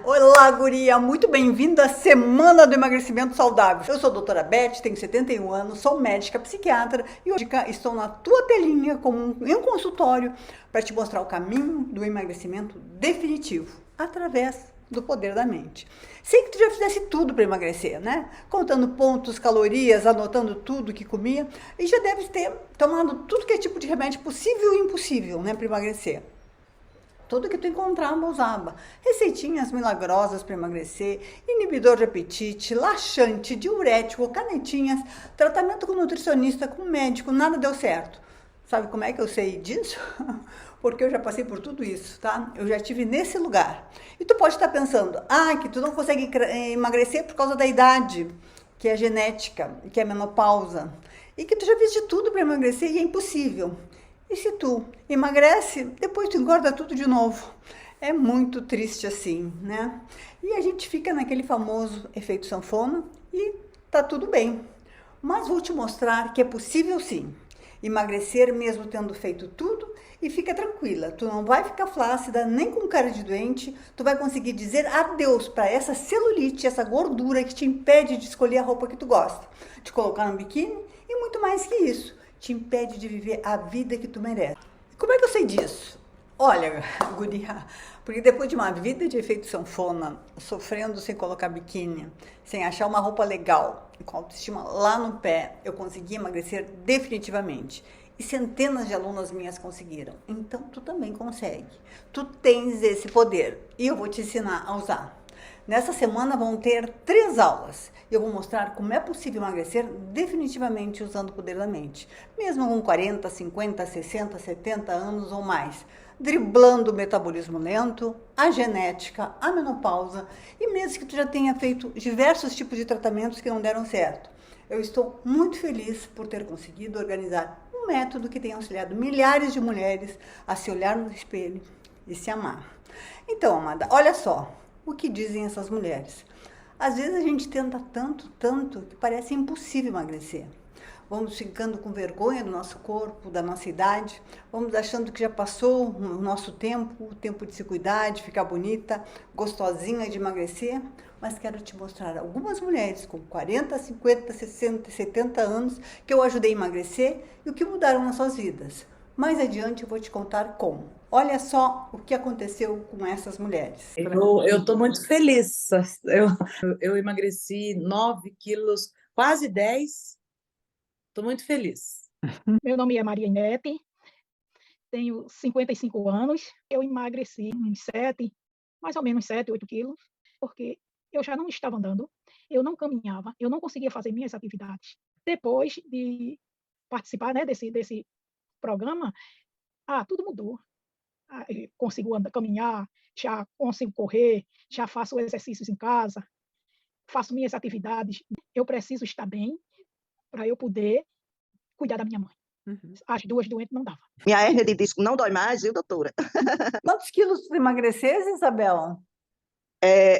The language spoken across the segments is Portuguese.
Olá, guria! Muito bem-vinda à Semana do Emagrecimento Saudável. Eu sou a doutora Beth, tenho 71 anos, sou médica psiquiatra e hoje estou na tua telinha em um consultório para te mostrar o caminho do emagrecimento definitivo, através do poder da mente. Sei que tu já fizesse tudo para emagrecer, né? Contando pontos, calorias, anotando tudo que comia e já deve ter tomado tudo que é tipo de remédio possível e impossível, né, para emagrecer. Tudo que tu encontrava usava. Receitinhas milagrosas para emagrecer, inibidor de apetite, laxante, diurético, canetinhas, tratamento com nutricionista, com médico, nada deu certo. Sabe como é que eu sei disso? Porque eu já passei por tudo isso, tá? Eu já estive nesse lugar. E tu pode estar pensando, que tu não consegue emagrecer por causa da idade, que é genética, que é menopausa, e que tu já fez de tudo para emagrecer e é impossível. E se tu emagrece, depois tu engorda tudo de novo. É muito triste assim, né? E a gente fica naquele famoso efeito sanfona e tá tudo bem. Mas vou te mostrar que é possível sim. Emagrecer mesmo tendo feito tudo e fica tranquila. Tu não vai ficar flácida, nem com cara de doente. Tu vai conseguir dizer adeus para essa celulite, essa gordura que te impede de escolher a roupa que tu gosta, de colocar no biquíni e muito mais que isso. Te impede de viver a vida que tu merece. Como é que eu sei disso? Olha, guria, porque depois de uma vida de efeito sanfona, sofrendo sem colocar biquíni, sem achar uma roupa legal, com autoestima lá no pé, eu consegui emagrecer definitivamente. E centenas de alunas minhas conseguiram. Então, tu também consegue. Tu tens esse poder e eu vou te ensinar a usar. Nessa semana vão ter 3 aulas. Eu vou mostrar como é possível emagrecer definitivamente usando o poder da mente. Mesmo com 40, 50, 60, 70 anos ou mais. Driblando o metabolismo lento, a genética, a menopausa e mesmo que tu já tenha feito diversos tipos de tratamentos que não deram certo. Eu estou muito feliz por ter conseguido organizar um método que tem auxiliado milhares de mulheres a se olhar no espelho e se amar. Então, amada, olha só. O que dizem essas mulheres? Às vezes a gente tenta tanto, que parece impossível emagrecer. Vamos ficando com vergonha do nosso corpo, da nossa idade, vamos achando que já passou o nosso tempo, o tempo de se cuidar, de ficar bonita, gostosinha de emagrecer, mas quero te mostrar algumas mulheres com 40, 50, 60, 70 anos que eu ajudei a emagrecer e o que mudaram nas suas vidas. Mais adiante eu vou te contar como. Olha só o que aconteceu com essas mulheres. Eu estou muito feliz. Eu emagreci 9 quilos, quase 10. Estou muito feliz. Meu nome é Maria Inete, tenho 55 anos. Eu emagreci uns 7, mais ou menos 7, 8 quilos, porque eu já não estava andando, eu não caminhava, eu não conseguia fazer minhas atividades. Depois de participar, né, desse programa, tudo mudou. Eu consigo andar, caminhar, já consigo correr, já faço exercícios em casa, faço minhas atividades. Eu preciso estar bem para eu poder cuidar da minha mãe. As duas doentes não dava. Minha hérnia de disco não dói mais, viu, doutora? Quantos quilos tu emagrecesse, Isabela?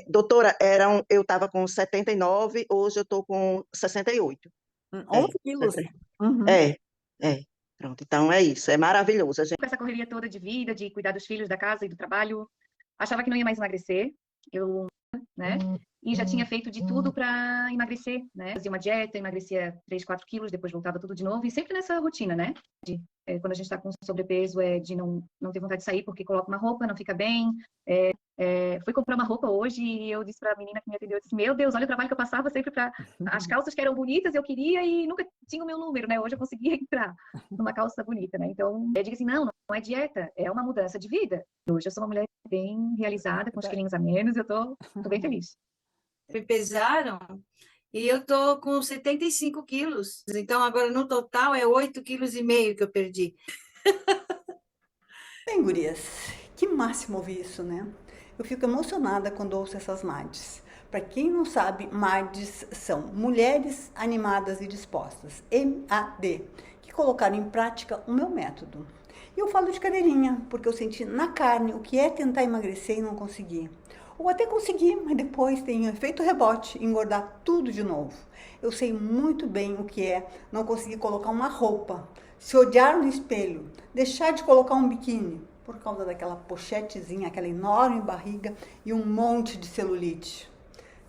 Doutora, eu estava com 79, hoje eu estou com 68. 11 quilos. Uhum. É, pronto, então é isso, é maravilhoso. Com essa correria toda de vida, de cuidar dos filhos, da casa e do trabalho, achava que não ia mais emagrecer, né? E já tinha feito de tudo para emagrecer, né? Fazia uma dieta, emagrecia 3, 4 quilos, depois voltava tudo de novo, e sempre nessa rotina, né? Quando a gente está com sobrepeso, de não ter vontade de sair porque coloca uma roupa, não fica bem. Fui comprar uma roupa hoje e eu disse para a menina que me atendeu, eu disse, meu Deus, olha o trabalho que eu passava sempre para as calças que eram bonitas, eu queria e nunca tinha o meu número, né? Hoje eu conseguia entrar numa calça bonita, né? Então, eu digo assim, não é dieta, é uma mudança de vida. Hoje eu sou uma mulher bem realizada, com os quilinhos a menos, eu tô bem feliz. Me pesaram e eu tô com 75 quilos. Então, agora no total é 8,5 quilos que eu perdi. Bem, gurias, que máximo ouvir isso, né? Eu fico emocionada quando ouço essas MADs. Para quem não sabe, MADs são Mulheres Animadas e Dispostas, MAD, que colocaram em prática o meu método. E eu falo de cadeirinha, porque eu senti na carne o que é tentar emagrecer e não conseguir. Ou até conseguir, mas depois tem efeito rebote, engordar tudo de novo. Eu sei muito bem o que é não conseguir colocar uma roupa, se odiar no espelho, deixar de colocar um biquíni, por causa daquela pochetezinha, aquela enorme barriga e um monte de celulite.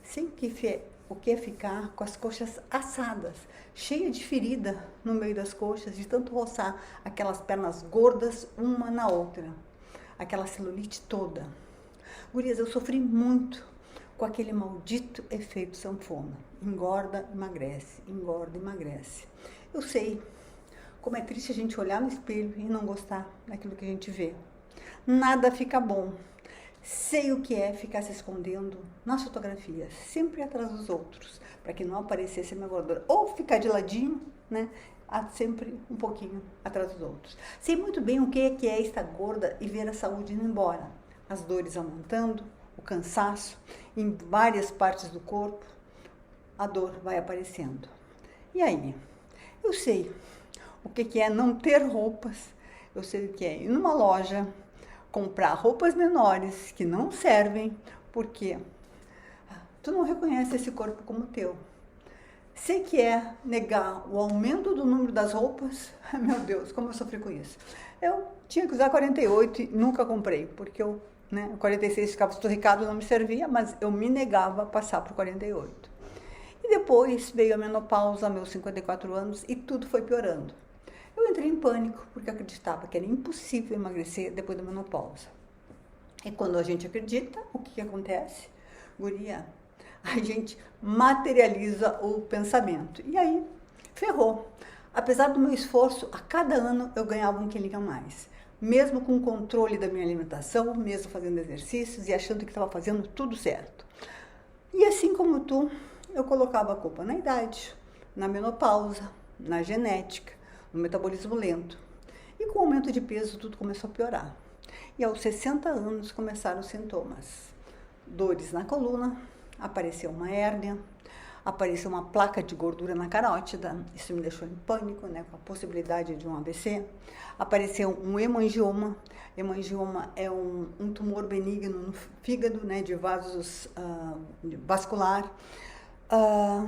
Sei o que é ficar com as coxas assadas, cheia de ferida no meio das coxas, de tanto roçar aquelas pernas gordas uma na outra, aquela celulite toda. Gurias, eu sofri muito com aquele maldito efeito sanfona. Engorda, emagrece, engorda, emagrece. Eu sei como é triste a gente olhar no espelho e não gostar daquilo que a gente vê. Nada fica bom. Sei o que é ficar se escondendo nas fotografias, sempre atrás dos outros, para que não aparecesse a minha gordura. Ou ficar de ladinho, né? Sempre um pouquinho atrás dos outros. Sei muito bem o que é estar gorda e ver a saúde indo embora. As dores aumentando, o cansaço, em várias partes do corpo, a dor vai aparecendo. E aí? Eu sei o que é não ter roupas, eu sei o que é ir numa loja, comprar roupas menores que não servem, porque tu não reconhece esse corpo como teu. Sei que é negar o aumento do número das roupas. Meu Deus, como eu sofri com isso. Eu tinha que usar 48 e nunca comprei, porque o 46 ficava esturricado, não me servia, mas eu me negava a passar para o 48. E depois veio a menopausa, meus 54 anos, e tudo foi piorando. Eu entrei em pânico, porque acreditava que era impossível emagrecer depois da menopausa. E quando a gente acredita, o que acontece? Guria, a gente materializa o pensamento. E aí, ferrou. Apesar do meu esforço, a cada ano eu ganhava 1 quilinho a mais. Mesmo com o controle da minha alimentação, mesmo fazendo exercícios e achando que estava fazendo tudo certo. E assim como tu, eu colocava a culpa na idade, na menopausa, na genética, no metabolismo lento. E com o aumento de peso, tudo começou a piorar. E aos 60 anos começaram os sintomas. Dores na coluna, apareceu uma hérnia, apareceu uma placa de gordura na carótida, isso me deixou em pânico, né, com a possibilidade de um AVC. Apareceu um hemangioma. Hemangioma é um tumor benigno no fígado, né, de vasos vascular.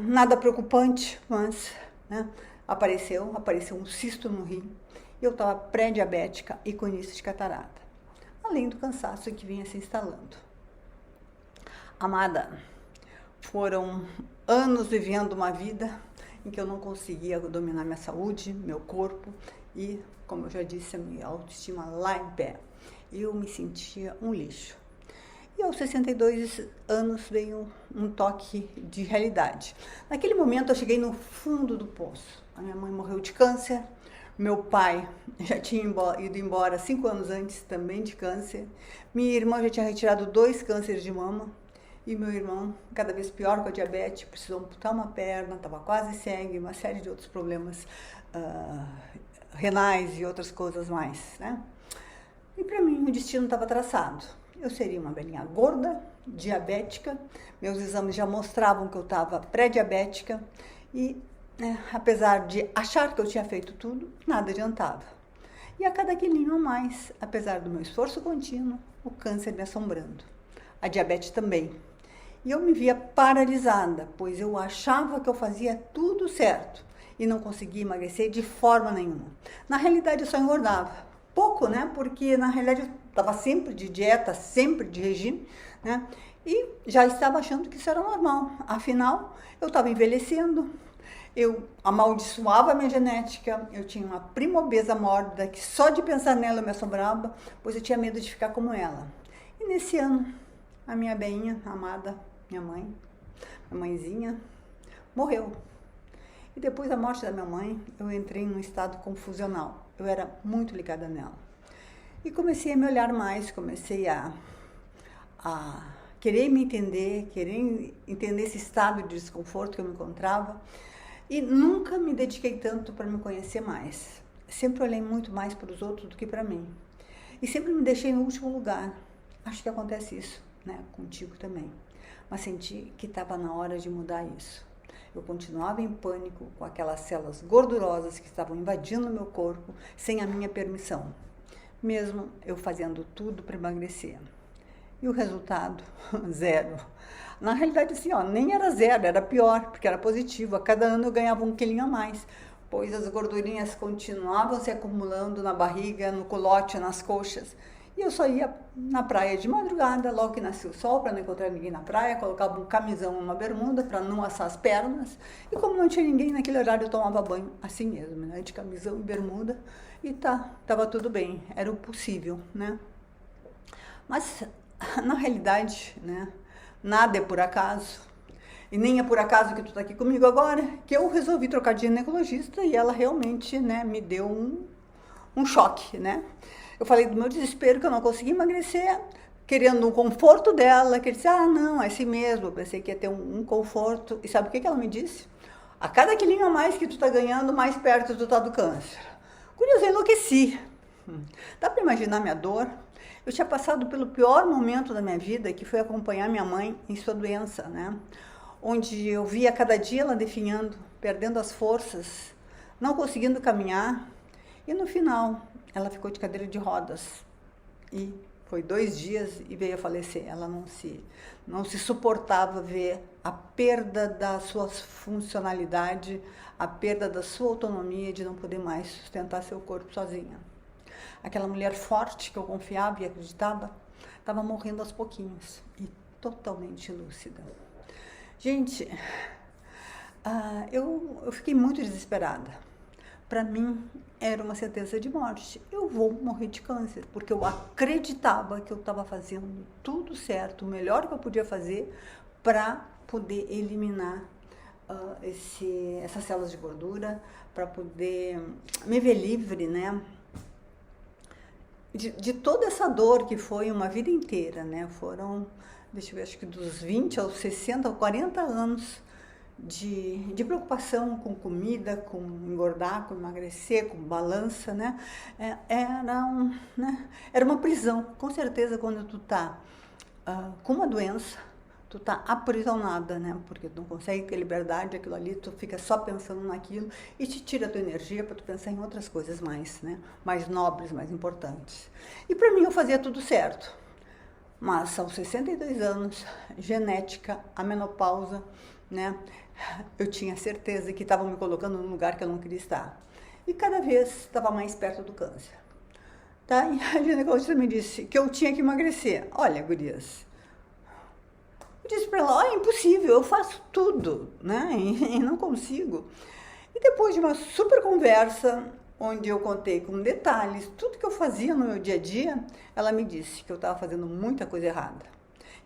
Nada preocupante, mas apareceu um cisto no rim. Eu estava pré-diabética e com início de catarata, além do cansaço que vinha se instalando. Amada, foram anos vivendo uma vida em que eu não conseguia dominar minha saúde, meu corpo e, como eu já disse, a minha autoestima lá em pé. Eu me sentia um lixo. E aos 62 anos veio um toque de realidade. Naquele momento eu cheguei no fundo do poço. A minha mãe morreu de câncer, meu pai já tinha ido embora 5 anos antes, também de câncer. Minha irmã já tinha retirado 2 cânceres de mama. E meu irmão, cada vez pior com a diabetes, precisou amputar uma perna, estava quase cego, uma série de outros problemas renais e outras coisas mais, né? E para mim o destino estava traçado. Eu seria uma velhinha gorda, diabética, meus exames já mostravam que eu estava pré-diabética e, apesar de achar que eu tinha feito tudo, nada adiantava. E a cada quilinho a mais, apesar do meu esforço contínuo, o câncer me assombrando. A diabetes também. E eu me via paralisada, pois eu achava que eu fazia tudo certo e não conseguia emagrecer de forma nenhuma. Na realidade, eu só engordava. Pouco, né? Porque na realidade eu estava sempre de dieta, sempre de regime, né? E já estava achando que isso era normal. Afinal, eu estava envelhecendo, eu amaldiçoava a minha genética, eu tinha uma prima obesa mórbida que só de pensar nela eu me assombrava, pois eu tinha medo de ficar como ela. E nesse ano, a minha beinha, amada, minha mãezinha, morreu. E depois da morte da minha mãe, eu entrei num estado confusional. Eu era muito ligada nela. E comecei a me olhar mais, comecei a querer me entender, querer entender esse estado de desconforto que eu me encontrava. E nunca me dediquei tanto para me conhecer mais. Sempre olhei muito mais para os outros do que para mim. E sempre me deixei no último lugar. Acho que acontece isso, né, contigo também. Mas senti que estava na hora de mudar isso. Eu continuava em pânico com aquelas células gordurosas que estavam invadindo o meu corpo sem a minha permissão, mesmo eu fazendo tudo para emagrecer. E o resultado? Zero. Na realidade, assim, nem era zero, era pior, porque era positivo. A cada ano eu ganhava 1 quilinho a mais, pois as gordurinhas continuavam se acumulando na barriga, no culote, nas coxas. E eu só ia na praia de madrugada, logo que nascia o sol, para não encontrar ninguém na praia, colocava um camisão, uma bermuda, para não assar as pernas. E como não tinha ninguém naquele horário, eu tomava banho assim mesmo, né? De camisão e bermuda. E tava tudo bem, era o possível, né? Mas, na realidade, né, nada é por acaso. E nem é por acaso que tu está aqui comigo agora, que eu resolvi trocar de ginecologista e ela realmente, né, me deu um choque, né? Eu falei do meu desespero, que eu não conseguia emagrecer, querendo um conforto dela, que ele disse, não, é assim mesmo, eu pensei que ia ter um conforto. E sabe o que ela me disse? A cada quilinho a mais que tu tá ganhando, mais perto tu tá do câncer. Curioso, eu enlouqueci. Dá para imaginar minha dor? Eu tinha passado pelo pior momento da minha vida, que foi acompanhar minha mãe em sua doença, né? Onde eu via cada dia ela definhando, perdendo as forças, não conseguindo caminhar. E no final, ela ficou de cadeira de rodas. E foi 2 dias e veio a falecer. Ela não se suportava ver a perda da sua funcionalidade, a perda da sua autonomia, de não poder mais sustentar seu corpo sozinha. Aquela mulher forte que eu confiava e acreditava, estava morrendo aos pouquinhos e totalmente lúcida. Gente, eu fiquei muito desesperada. Para mim, era uma sentença de morte. Eu vou morrer de câncer, porque eu acreditava que eu estava fazendo tudo certo, o melhor que eu podia fazer para poder eliminar essas células de gordura, para poder me ver livre, né? De toda essa dor que foi uma vida inteira, né? Foram, deixa eu ver, acho que dos 20 aos 60, aos 40 anos de preocupação com comida, com engordar, com emagrecer, com balança, né? Era uma prisão. Com certeza, quando tu tá com uma doença, tu tá aprisionada, né? Porque tu não consegue ter liberdade, aquilo ali, tu fica só pensando naquilo e te tira a tua energia para tu pensar em outras coisas mais, né? Mais nobres, mais importantes. E para mim eu fazia tudo certo. Mas aos 62 anos, genética, a menopausa, né? Eu tinha certeza que estavam me colocando num lugar que eu não queria estar. E cada vez estava mais perto do câncer. Tá? E a ginecologista me disse que eu tinha que emagrecer. Olha, gurias, eu disse para ela, é impossível, eu faço tudo, né? E não consigo. E depois de uma super conversa, onde eu contei com detalhes tudo que eu fazia no meu dia a dia, ela me disse que eu estava fazendo muita coisa errada.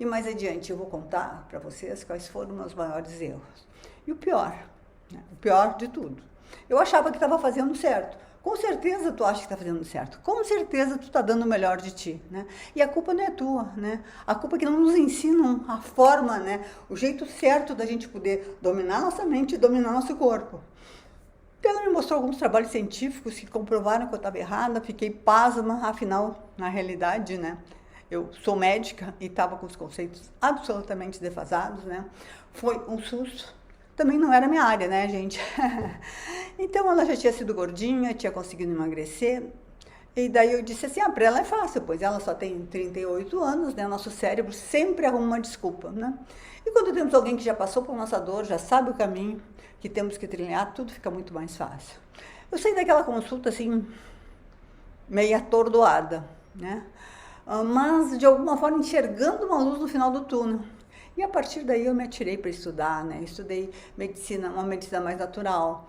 E mais adiante eu vou contar para vocês quais foram os meus maiores erros. E o pior, né? O pior de tudo. Eu achava que estava fazendo certo. Com certeza tu acha que está fazendo certo. Com certeza tu está dando o melhor de ti, né? E a culpa não é tua, né? A culpa é que não nos ensinam a forma, né? O jeito certo da gente poder dominar nossa mente e dominar nosso corpo. Ela me mostrou alguns trabalhos científicos que comprovaram que eu estava errada. Fiquei pasma, afinal, na realidade, né? Eu sou médica e estava com os conceitos absolutamente defasados, né? Foi um susto. Também não era minha área, né, gente? Então, ela já tinha sido gordinha, tinha conseguido emagrecer. E daí eu disse assim, para ela é fácil, pois ela só tem 38 anos, né? Nosso cérebro sempre arruma uma desculpa, né? E quando temos alguém que já passou por nossa dor, já sabe o caminho que temos que trilhar, tudo fica muito mais fácil. Eu saí daquela consulta, assim, meio atordoada, né? Mas, de alguma forma, enxergando uma luz no final do túnel. E a partir daí eu me atirei para estudar, né? Estudei medicina, uma medicina mais natural.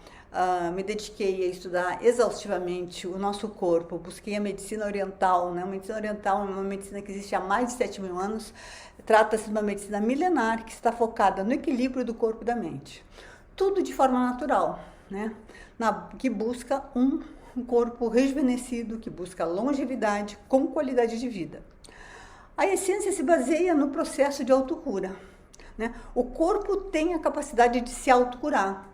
Me dediquei a estudar exaustivamente o nosso corpo. Busquei a medicina oriental, né? A medicina oriental é uma medicina que existe há mais de 7.000 anos. Trata-se de uma medicina milenar que está focada no equilíbrio do corpo e da mente. Tudo de forma natural, né? Que busca um corpo rejuvenescido, que busca longevidade com qualidade de vida. A essência se baseia no processo de autocura, né? O corpo tem a capacidade de se autocurar,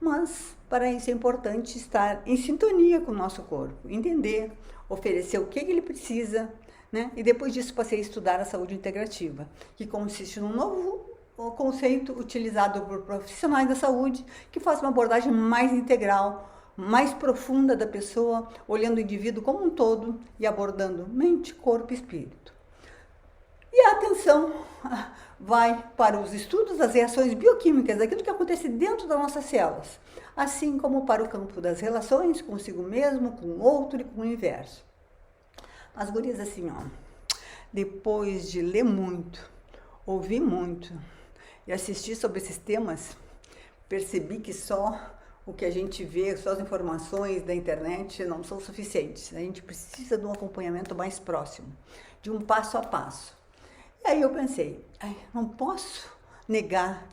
mas para isso é importante estar em sintonia com o nosso corpo, entender, oferecer o que ele precisa, né? E depois disso passei a estudar a saúde integrativa, que consiste num novo conceito utilizado por profissionais da saúde, que faz uma abordagem mais integral, mais profunda da pessoa, olhando o indivíduo como um todo e abordando mente, corpo e espírito. E a atenção vai para os estudos das reações bioquímicas, daquilo que acontece dentro das nossas células, assim como para o campo das relações consigo mesmo, com o outro e com o universo. As gurias assim, ó, depois de ler muito, ouvir muito e assistir sobre esses temas, percebi que só o que a gente vê, só as informações da internet não são suficientes. A gente precisa de um acompanhamento mais próximo, de um passo a passo. E aí eu pensei, não posso negar,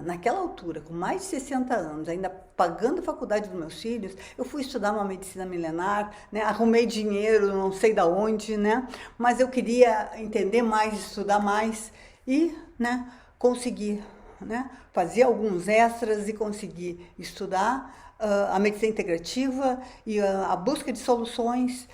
naquela altura, com mais de 60 anos, ainda pagando a faculdade dos meus filhos, eu fui estudar uma medicina milenar, né? Arrumei dinheiro, não sei da onde, né? Mas eu queria entender mais, estudar mais e, né, conseguir, né, fazer alguns extras e conseguir estudar a medicina integrativa e a busca de soluções,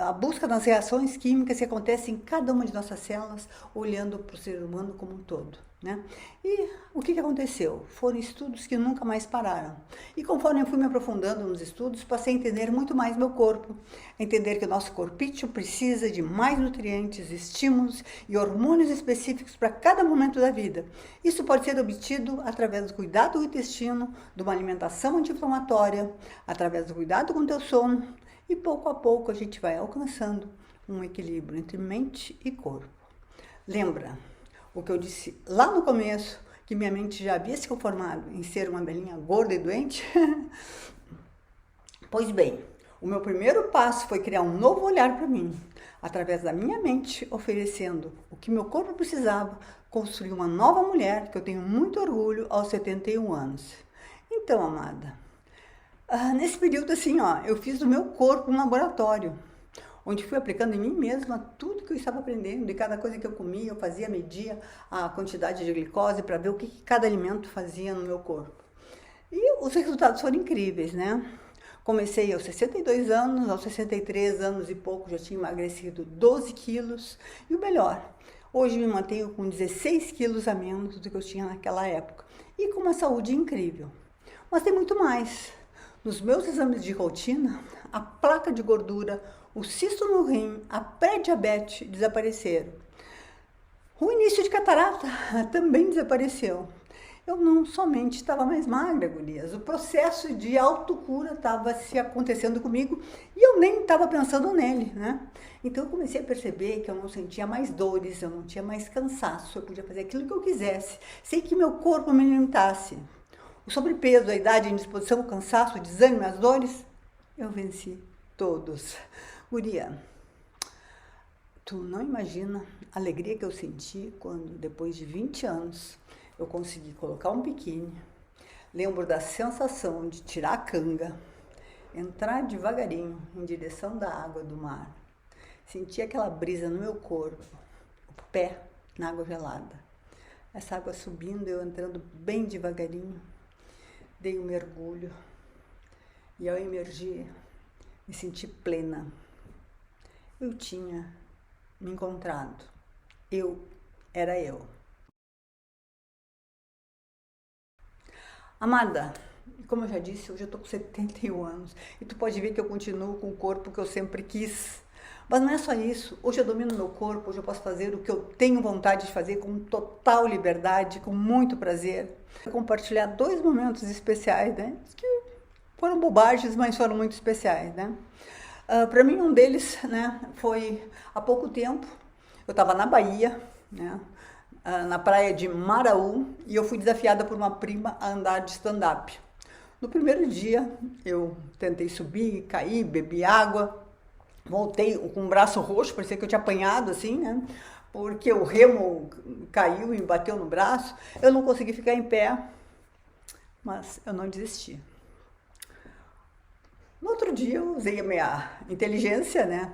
a busca das reações químicas que acontecem em cada uma de nossas células, olhando para o ser humano como um todo, né? E o que aconteceu? Foram estudos que nunca mais pararam. E conforme eu fui me aprofundando nos estudos, passei a entender muito mais meu corpo, entender que o nosso corpício precisa de mais nutrientes, estímulos e hormônios específicos para cada momento da vida. Isso pode ser obtido através do cuidado do intestino, de uma alimentação anti-inflamatória, através do cuidado com o teu sono, e pouco a pouco a gente vai alcançando um equilíbrio entre mente e corpo. Lembra o que eu disse lá no começo, que minha mente já havia se conformado em ser uma velhinha gorda e doente? Pois bem, o meu primeiro passo foi criar um novo olhar para mim, através da minha mente, oferecendo o que meu corpo precisava, construir uma nova mulher, que eu tenho muito orgulho, aos 71 anos. Então, amada, nesse período assim, ó, eu fiz do meu corpo um laboratório, onde fui aplicando em mim mesma tudo que eu estava aprendendo, de cada coisa que eu comia, eu fazia, media a quantidade de glicose para ver o que cada alimento fazia no meu corpo. E os resultados foram incríveis, né? Comecei aos 62 anos, aos 63 anos e pouco já tinha emagrecido 12 quilos. E o melhor, hoje me mantenho com 16 quilos a menos do que eu tinha naquela época. E com uma saúde incrível. Mas tem muito mais. Nos meus exames de rotina, a placa de gordura, o cisto no rim, a pré-diabetes desapareceram. O início de catarata também desapareceu. Eu não somente estava mais magra, gurias, o processo de autocura estava se acontecendo comigo e eu nem estava pensando nele, né? Então eu comecei a perceber que eu não sentia mais dores, eu não tinha mais cansaço, eu podia fazer aquilo que eu quisesse, sem que meu corpo me limitasse. O sobrepeso, a idade, a indisposição, o cansaço, o desânimo, as dores, eu venci todos. Guria, tu não imagina a alegria que eu senti quando, depois de 20 anos, eu consegui colocar um biquíni. Lembro da sensação de tirar a canga, entrar devagarinho em direção da água do mar. Senti aquela brisa no meu corpo, o pé na água gelada. Essa água subindo, eu entrando bem devagarinho. Dei um mergulho e ao emergir, me senti plena. Eu tinha me encontrado. Eu era eu. Amada, como eu já disse, hoje eu tô com 71 anos e tu pode ver que eu continuo com o corpo que eu sempre quis. Mas não é só isso. Hoje eu domino meu corpo, hoje eu posso fazer o que eu tenho vontade de fazer com total liberdade, com muito prazer. Vou compartilhar 2 momentos especiais, né? Que foram bobagens, mas foram muito especiais, né? Para mim, um deles, né, foi há pouco tempo. Eu estava na Bahia, né, na praia de Maraú, e eu fui desafiada por uma prima a andar de stand-up. No primeiro dia, eu tentei subir, caí, bebi água, voltei com o braço roxo, parecia que eu tinha apanhado, assim, né? Porque o remo caiu e me bateu no braço. Eu não consegui ficar em pé, mas eu não desisti. No outro dia, eu usei a minha inteligência, né?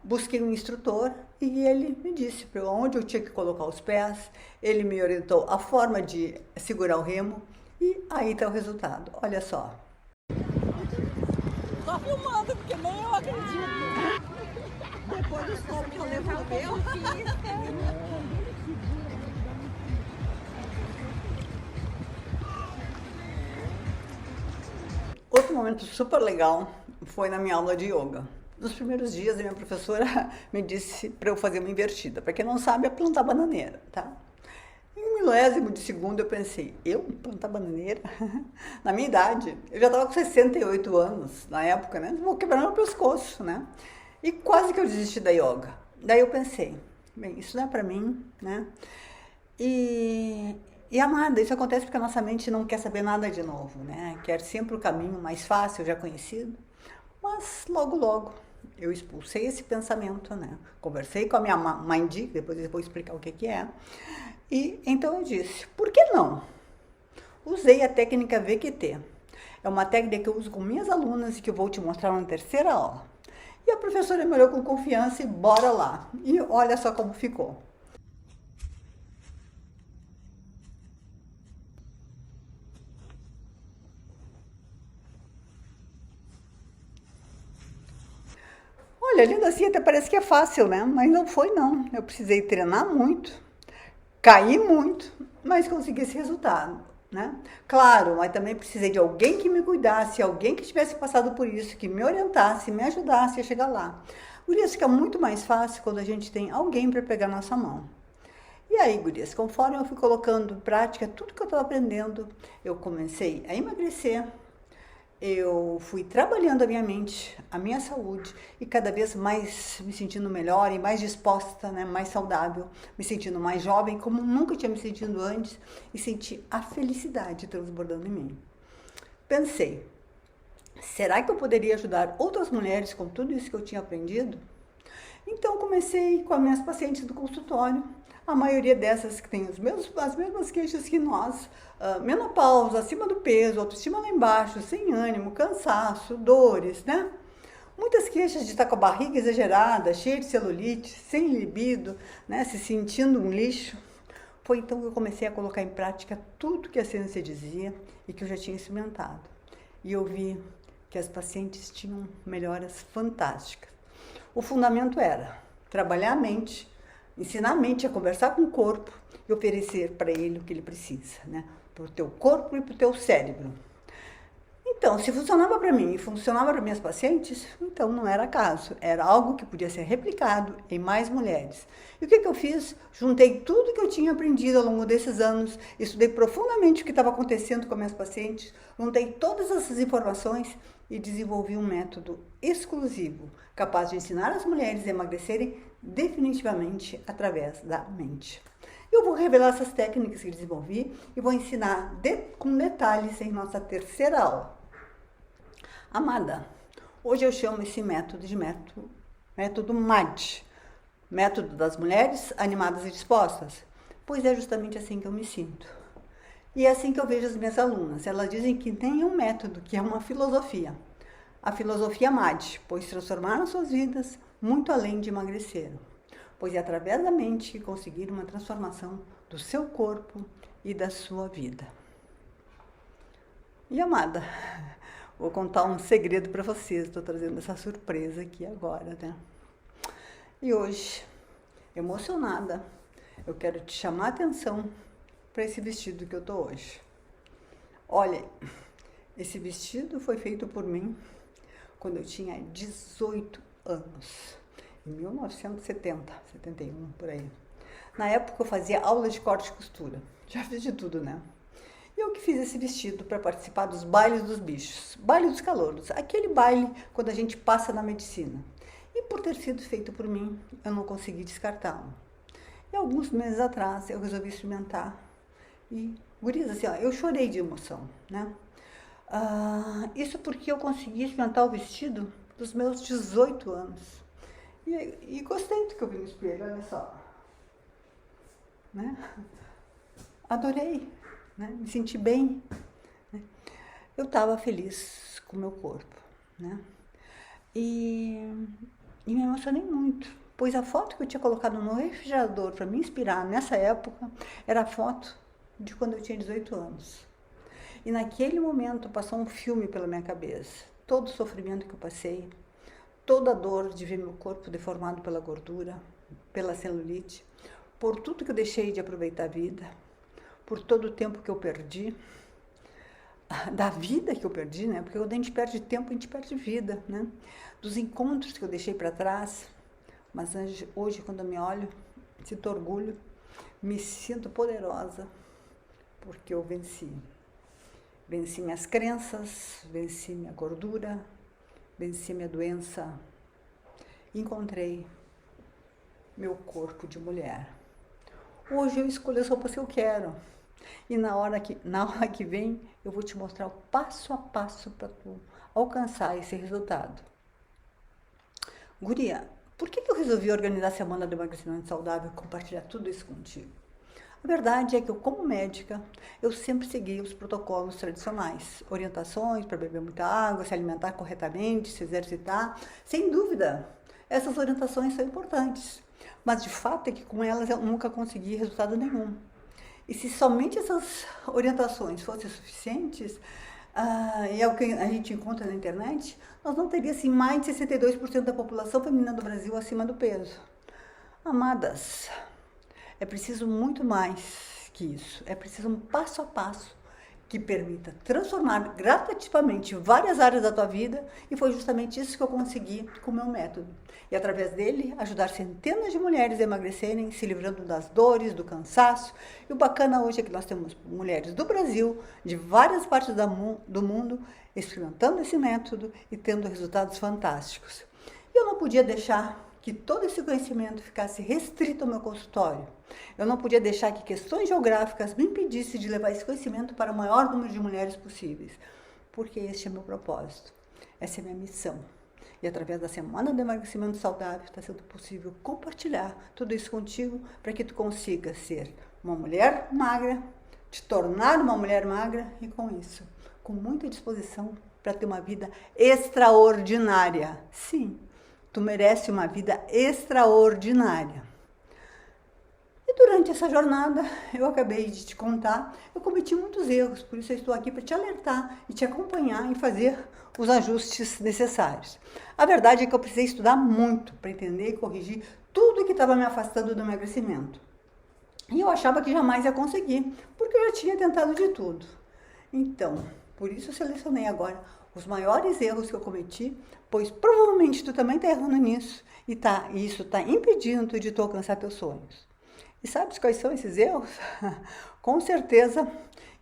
Busquei um instrutor e ele me disse para onde eu tinha que colocar os pés. Ele me orientou a forma de segurar o remo e aí está o resultado. Olha só. Só filmando, porque nem eu acredito. Depois do sol que eu levantei, eu fiz. Outro momento super legal foi na minha aula de yoga. Nos primeiros dias, a minha professora me disse para eu fazer uma invertida. Para quem não sabe, é plantar bananeira, tá? Em milésimo de segundo eu pensei, eu plantar bananeira? Na minha idade, eu já estava com 68 anos na época, né? Vou quebrar meu pescoço, né? E quase que eu desisti da yoga. Daí eu pensei, bem, isso não é para mim, né? E amada, isso acontece porque a nossa mente não quer saber nada de novo, né? Quer sempre o caminho mais fácil, já conhecido. Mas logo eu expulsei esse pensamento, né? Conversei com a minha Mindy, depois eu vou explicar o que é. E então eu disse, por que não? Usei a técnica VQT. É uma técnica que eu uso com minhas alunas e que eu vou te mostrar na terceira aula. E a professora me olhou com confiança e bora lá. E olha só como ficou. Olha, linda assim até parece que é fácil, né? Mas não foi não. Eu precisei treinar muito, cair muito, mas consegui esse resultado, né? Claro, mas também precisei de alguém que me cuidasse, alguém que tivesse passado por isso, que me orientasse, me ajudasse a chegar lá. Por isso fica muito mais fácil quando a gente tem alguém para pegar nossa mão. E aí, gurias, conforme eu fui colocando em prática tudo que eu estava aprendendo, eu comecei a emagrecer, eu fui trabalhando a minha mente, a minha saúde e cada vez mais me sentindo melhor e mais disposta, né, mais saudável, me sentindo mais jovem como nunca tinha me sentido antes e senti a felicidade transbordando em mim. Pensei, será que eu poderia ajudar outras mulheres com tudo isso que eu tinha aprendido? Então comecei com as minhas pacientes do consultório, a maioria dessas que tem as mesmas queixas que nós, menopausa, acima do peso, autoestima lá embaixo, sem ânimo, cansaço, dores, né? Muitas queixas de estar com a barriga exagerada, cheia de celulite, sem libido, né? Se sentindo um lixo. Foi então que eu comecei a colocar em prática tudo que a ciência dizia e que eu já tinha experimentado. E eu vi que as pacientes tinham melhoras fantásticas. O fundamento era trabalhar a mente, ensinar a mente a conversar com o corpo e oferecer para ele o que ele precisa, né? Para o teu corpo e para o teu cérebro. Então, se funcionava para mim e funcionava para minhas pacientes, então não era caso. Era algo que podia ser replicado em mais mulheres. E o que eu fiz? Juntei tudo que eu tinha aprendido ao longo desses anos, estudei profundamente o que estava acontecendo com as minhas pacientes, juntei todas essas informações e desenvolvi um método exclusivo, capaz de ensinar as mulheres a emagrecerem definitivamente através da mente. Eu vou revelar essas técnicas que desenvolvi e vou ensinar com detalhes em nossa terceira aula. Amada, hoje eu chamo esse método de método MAD, método das mulheres animadas e dispostas, pois é justamente assim que eu me sinto. E é assim que eu vejo as minhas alunas. Elas dizem que tem um método, que é uma filosofia. A filosofia MAD, pois transformaram suas vidas muito além de emagrecer. Pois é através da mente que conseguiram uma transformação do seu corpo e da sua vida. E amada, vou contar um segredo para vocês. Estou trazendo essa surpresa aqui agora, né? E hoje, emocionada, eu quero te chamar a atenção para esse vestido que eu tô hoje. Olha, esse vestido foi feito por mim quando eu tinha 18 anos, em 1970, 71, por aí. Na época eu fazia aula de corte e costura, já fiz de tudo, né? E eu que fiz esse vestido para participar dos bailes dos bichos, baile dos calouros, aquele baile quando a gente passa na medicina. E por ter sido feito por mim, eu não consegui descartá-lo. E alguns meses atrás eu resolvi experimentar e, gurias, assim, ó, eu chorei de emoção, né? Isso porque eu consegui experimentar o vestido dos meus 18 anos. E gostei do que eu vi no espelho, olha só. Né? Adorei, né? Me senti bem. Né? Eu estava feliz com o meu corpo, né? E me emocionei muito, pois a foto que eu tinha colocado no refrigerador para me inspirar nessa época era a foto de quando eu tinha 18 anos. E naquele momento passou um filme pela minha cabeça. Todo o sofrimento que eu passei, toda a dor de ver meu corpo deformado pela gordura, pela celulite, por tudo que eu deixei de aproveitar a vida, por todo o tempo que eu perdi, da vida que eu perdi, né? Porque quando a gente perde tempo, a gente perde vida, né? Dos encontros que eu deixei para trás. Mas hoje, quando eu me olho, sinto orgulho, Me sinto poderosa porque eu venci. Venci minhas crenças, venci minha gordura, venci minha doença. Encontrei meu corpo de mulher. Hoje eu escolho as roupas que eu quero. E na hora que vem, eu vou te mostrar o passo a passo para tu alcançar esse resultado. Guria, por que eu resolvi organizar a Semana do Emagrecimento Saudável e compartilhar tudo isso contigo? A verdade é que eu, como médica, eu sempre segui os protocolos tradicionais, orientações para beber muita água, se alimentar corretamente, se exercitar. Sem dúvida, essas orientações são importantes, mas de fato é que com elas eu nunca consegui resultado nenhum. E se somente essas orientações fossem suficientes, e é o que a gente encontra na internet, nós não teríamos assim, mais de 62% da população feminina do Brasil acima do peso. Amadas, é preciso muito mais que isso. É preciso um passo a passo que permita transformar gradativamente várias áreas da tua vida, e foi justamente isso que eu consegui com o meu método. E através dele, ajudar centenas de mulheres a emagrecerem, se livrando das dores, do cansaço. E o bacana hoje é que nós temos mulheres do Brasil, de várias partes do mundo, experimentando esse método e tendo resultados fantásticos. E eu não podia deixar que todo esse conhecimento ficasse restrito ao meu consultório. Eu não podia deixar que questões geográficas me impedissem de levar esse conhecimento para o maior número de mulheres possíveis, porque este é meu propósito, essa é minha missão. E através da Semana do Emagrecimento Saudável está sendo possível compartilhar tudo isso contigo para que tu consiga ser uma mulher magra, te tornar uma mulher magra e com isso, com muita disposição para ter uma vida extraordinária. Sim, tu merece uma vida extraordinária. E durante essa jornada, eu acabei de te contar, eu cometi muitos erros, por isso eu estou aqui para te alertar e te acompanhar e fazer os ajustes necessários. A verdade é que eu precisei estudar muito para entender e corrigir tudo que estava me afastando do emagrecimento. E eu achava que jamais ia conseguir, porque eu já tinha tentado de tudo. Então, por isso eu selecionei agora os maiores erros que eu cometi, pois provavelmente tu também está errando nisso, e isso está impedindo de tu alcançar teus sonhos. E sabes quais são esses erros? Com certeza,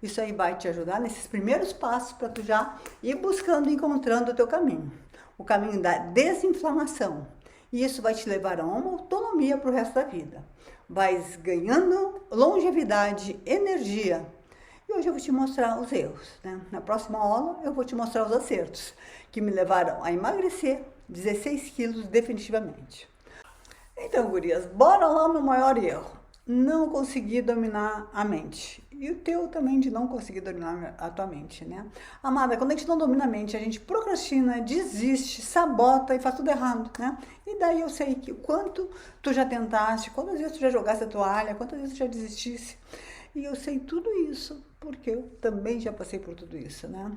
isso aí vai te ajudar nesses primeiros passos para tu já ir buscando e encontrando o teu caminho. O caminho da desinflamação. E isso vai te levar a uma autonomia para o resto da vida. Vais ganhando longevidade, energia. E hoje eu vou te mostrar os erros, né? Na próxima aula eu vou te mostrar os acertos, que me levaram a emagrecer 16 quilos definitivamente. Então, gurias, bora lá no maior erro. Não conseguir dominar a mente. E o teu também de não conseguir dominar a tua mente, né? Amada, quando a gente não domina a mente, a gente procrastina, desiste, sabota e faz tudo errado, né? E daí eu sei que o quanto tu já tentaste, quantas vezes tu já jogaste a toalha, quantas vezes tu já desistisse. E eu sei tudo isso, porque eu também já passei por tudo isso, né?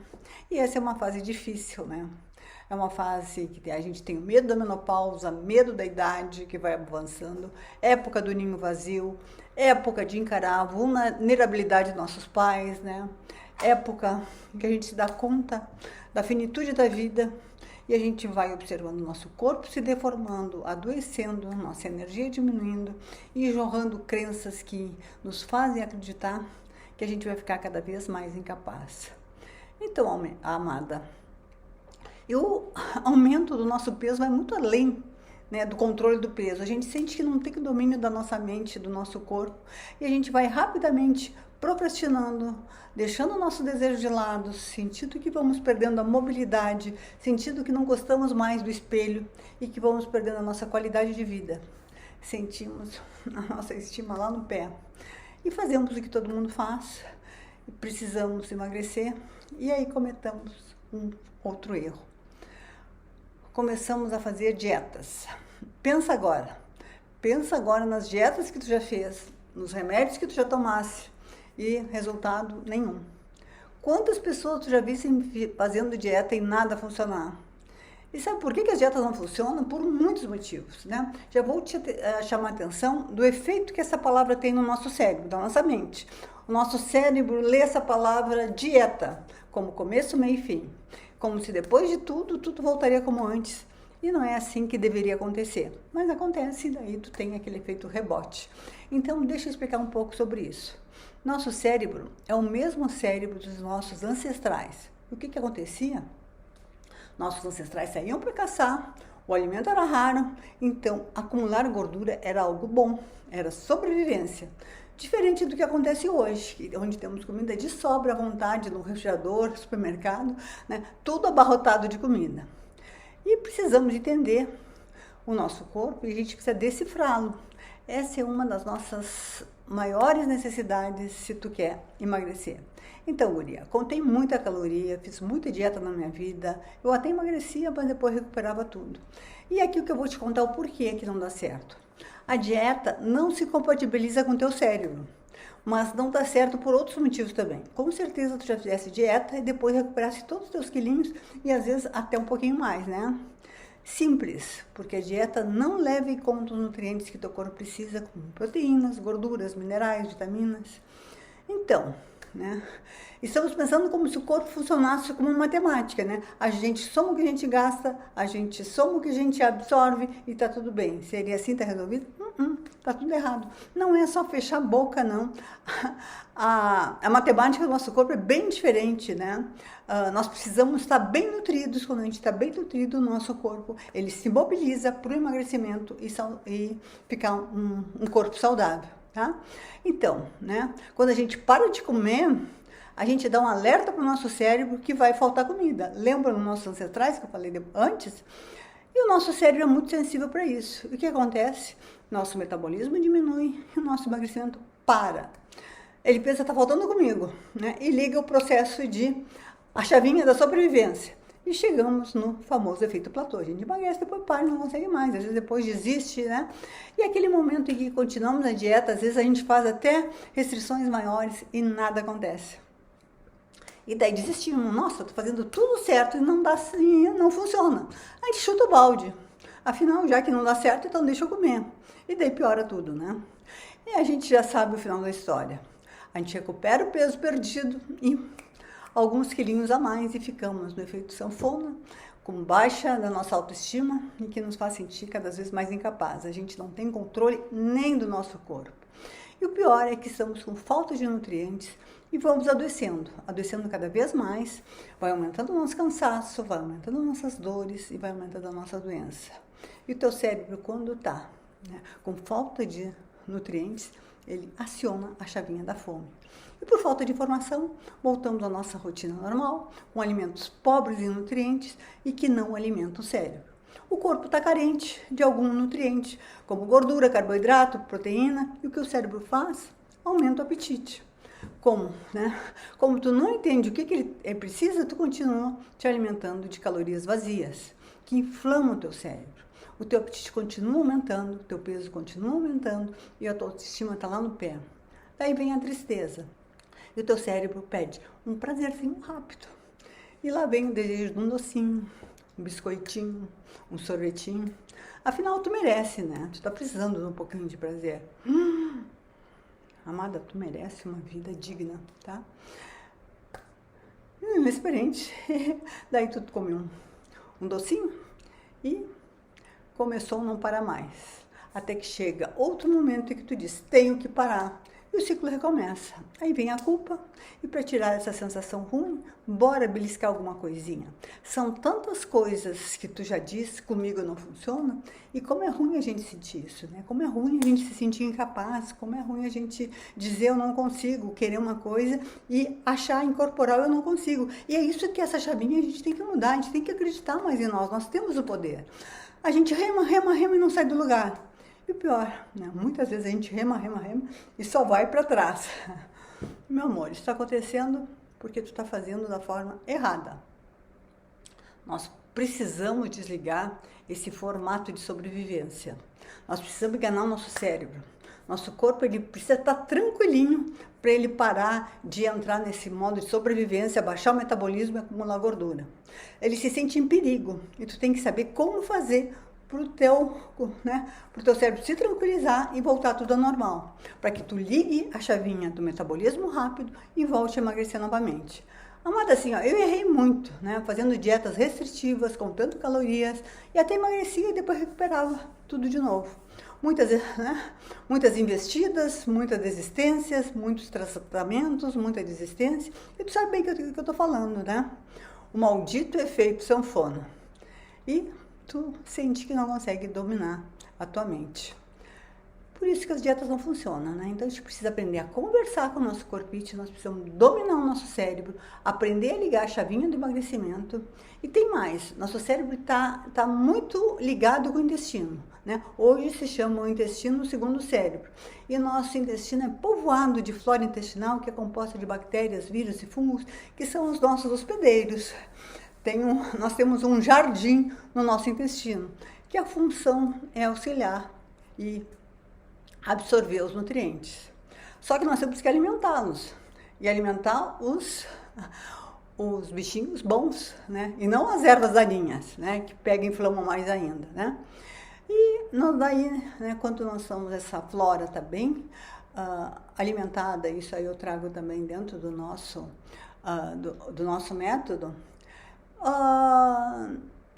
E essa é uma fase difícil, né? É uma fase que a gente tem o medo da menopausa, medo da idade que vai avançando, época do ninho vazio, época de encarar a vulnerabilidade dos nossos pais, né? Época que a gente se dá conta da finitude da vida e a gente vai observando o nosso corpo se deformando, adoecendo, nossa energia diminuindo e jorrando crenças que nos fazem acreditar que a gente vai ficar cada vez mais incapaz. Então, amada, e o aumento do nosso peso vai muito além, né, do controle do peso. A gente sente que não tem domínio da nossa mente, do nosso corpo, e a gente vai rapidamente procrastinando, deixando o nosso desejo de lado, sentindo que vamos perdendo a mobilidade, sentindo que não gostamos mais do espelho e que vamos perdendo a nossa qualidade de vida. Sentimos a nossa estima lá no pé. E fazemos o que todo mundo faz, precisamos emagrecer, e aí cometemos um outro erro. Começamos a fazer dietas. Pensa agora nas dietas que tu já fez, nos remédios que tu já tomasse e resultado nenhum. Quantas pessoas tu já viste fazendo dieta e nada funcionar? E sabe por que as dietas não funcionam? Por muitos motivos, né? Já vou te chamar a atenção do efeito que essa palavra tem no nosso cérebro, da nossa mente. O nosso cérebro lê essa palavra dieta como começo, meio e fim. Como se depois de tudo voltaria como antes. E não é assim que deveria acontecer, mas acontece e daí tu tem aquele efeito rebote. Então, deixa eu explicar um pouco sobre isso. Nosso cérebro é o mesmo cérebro dos nossos ancestrais. O que acontecia? Nossos ancestrais saíam para caçar, o alimento era raro, então acumular gordura era algo bom, era sobrevivência. Diferente do que acontece hoje, onde temos comida de sobra à vontade no refrigerador, supermercado, né? Tudo abarrotado de comida. E precisamos entender o nosso corpo e a gente precisa decifrá-lo. Essa é uma das nossas maiores necessidades se tu quer emagrecer. Então, guria, contei muita caloria, fiz muita dieta na minha vida, eu até emagrecia, mas depois recuperava tudo. E aqui o que eu vou te contar o porquê que não dá certo. A dieta não se compatibiliza com o teu cérebro, mas não dá certo por outros motivos também. Com certeza tu já fizesse dieta e depois recuperasse todos os teus quilinhos e às vezes até um pouquinho mais, né? Simples, porque a dieta não leva em conta os nutrientes que teu corpo precisa, como proteínas, gorduras, minerais, vitaminas. Então, né? Estamos pensando como se o corpo funcionasse como matemática, né? A gente soma o que a gente gasta, a gente soma o que a gente absorve e tá tudo bem. Seria assim, tá resolvido? Tá tudo errado. Não é só fechar a boca, não. A matemática do nosso corpo é bem diferente, né? Nós precisamos estar bem nutridos. Quando a gente está bem nutrido, o nosso corpo, ele se mobiliza para o emagrecimento e ficar um corpo saudável, tá? Então, né? Quando a gente para de comer, a gente dá um alerta para o nosso cérebro que vai faltar comida. Lembra dos nossos ancestrais que eu falei antes? E o nosso cérebro é muito sensível para isso. E o que acontece? Nosso metabolismo diminui e o nosso emagrecimento para. Ele pensa, está faltando comigo, né? E liga o processo a chavinha da sobrevivência. E chegamos no famoso efeito platô. A gente emagrece, depois para e não consegue mais. Às vezes depois desiste, né? E aquele momento em que continuamos a dieta, às vezes a gente faz até restrições maiores e nada acontece. E daí desistimos. Nossa, tô fazendo tudo certo e não dá, não funciona. A gente chuta o balde. Afinal, já que não dá certo, então deixa eu comer. E daí piora tudo, né? E a gente já sabe o final da história. A gente recupera o peso perdido e alguns quilinhos a mais e ficamos no efeito sanfona, com baixa da nossa autoestima e que nos faz sentir cada vez mais incapazes. A gente não tem controle nem do nosso corpo. E o pior é que estamos com falta de nutrientes e vamos adoecendo cada vez mais, vai aumentando o nosso cansaço, vai aumentando nossas dores e vai aumentando a nossa doença. E o teu cérebro, quando está, né, com falta de nutrientes, ele aciona a chavinha da fome. E por falta de informação, voltamos à nossa rotina normal, com alimentos pobres em nutrientes e que não alimentam o cérebro. O corpo está carente de algum nutriente, como gordura, carboidrato, proteína, e o que o cérebro faz? Aumenta o apetite. Como, né? Como tu não entende o que ele precisa, tu continua te alimentando de calorias vazias, que inflamam o teu cérebro. O teu apetite continua aumentando, o teu peso continua aumentando e a tua autoestima está lá no pé. Daí vem a tristeza. E o teu cérebro pede um prazerzinho rápido. E lá vem o desejo de um docinho, um biscoitinho, um sorvetinho. Afinal, tu merece, né? Tu tá precisando de um pouquinho de prazer. Amada, tu merece uma vida digna, tá? Inexperiente. Daí tu come um docinho e começou a não parar mais. Até que chega outro momento em que tu diz, tenho que parar. E o ciclo recomeça. Aí vem a culpa e para tirar essa sensação ruim, bora beliscar alguma coisinha. São tantas coisas que tu já disse, comigo não funciona, e como é ruim a gente sentir isso, né? Como é ruim a gente se sentir incapaz, como é ruim a gente dizer eu não consigo, querer uma coisa e achar, incorporar eu não consigo. E é isso que essa chavinha a gente tem que mudar, a gente tem que acreditar mais em nós temos o poder. A gente rema e não sai do lugar. E o pior, né? Muitas vezes a gente rema e só vai para trás. Meu amor, isso está acontecendo porque tu está fazendo da forma errada. Nós precisamos desligar esse formato de sobrevivência. Nós precisamos enganar o nosso cérebro. Nosso corpo ele precisa estar tranquilinho para ele parar de entrar nesse modo de sobrevivência, baixar o metabolismo e acumular gordura. Ele se sente em perigo e tu tem que saber como fazer para o teu cérebro se tranquilizar e voltar tudo ao normal, para que tu ligue a chavinha do metabolismo rápido e volte a emagrecer novamente. Amada, assim, ó, eu errei muito, né? Fazendo dietas restritivas, contando calorias, e até emagrecia e depois recuperava tudo de novo. Muitas, né? Muitas investidas, muitas desistências, muitos tratamentos, muita desistência. E tu sabe bem o que eu tô falando, né? O maldito efeito sanfona. E tu sente que não consegue dominar a tua mente. Por isso que as dietas não funcionam, né? Então a gente precisa aprender a conversar com o nosso corpite, nós precisamos dominar o nosso cérebro, aprender a ligar a chavinha do emagrecimento. E tem mais, nosso cérebro tá muito ligado com o intestino, né? Hoje se chama o intestino segundo cérebro. E nosso intestino é povoado de flora intestinal, que é composta de bactérias, vírus e fungos, que são os nossos hospedeiros. Nós temos um jardim no nosso intestino, que a função é auxiliar e absorver os nutrientes. Só que nós temos que alimentá-los. E alimentar os bichinhos bons, né? E não as ervas daninhas, né? Que pegam e inflamam mais ainda, né? E daí, né, quando nós somos essa flora tá bem alimentada, isso aí eu trago também dentro do nosso método,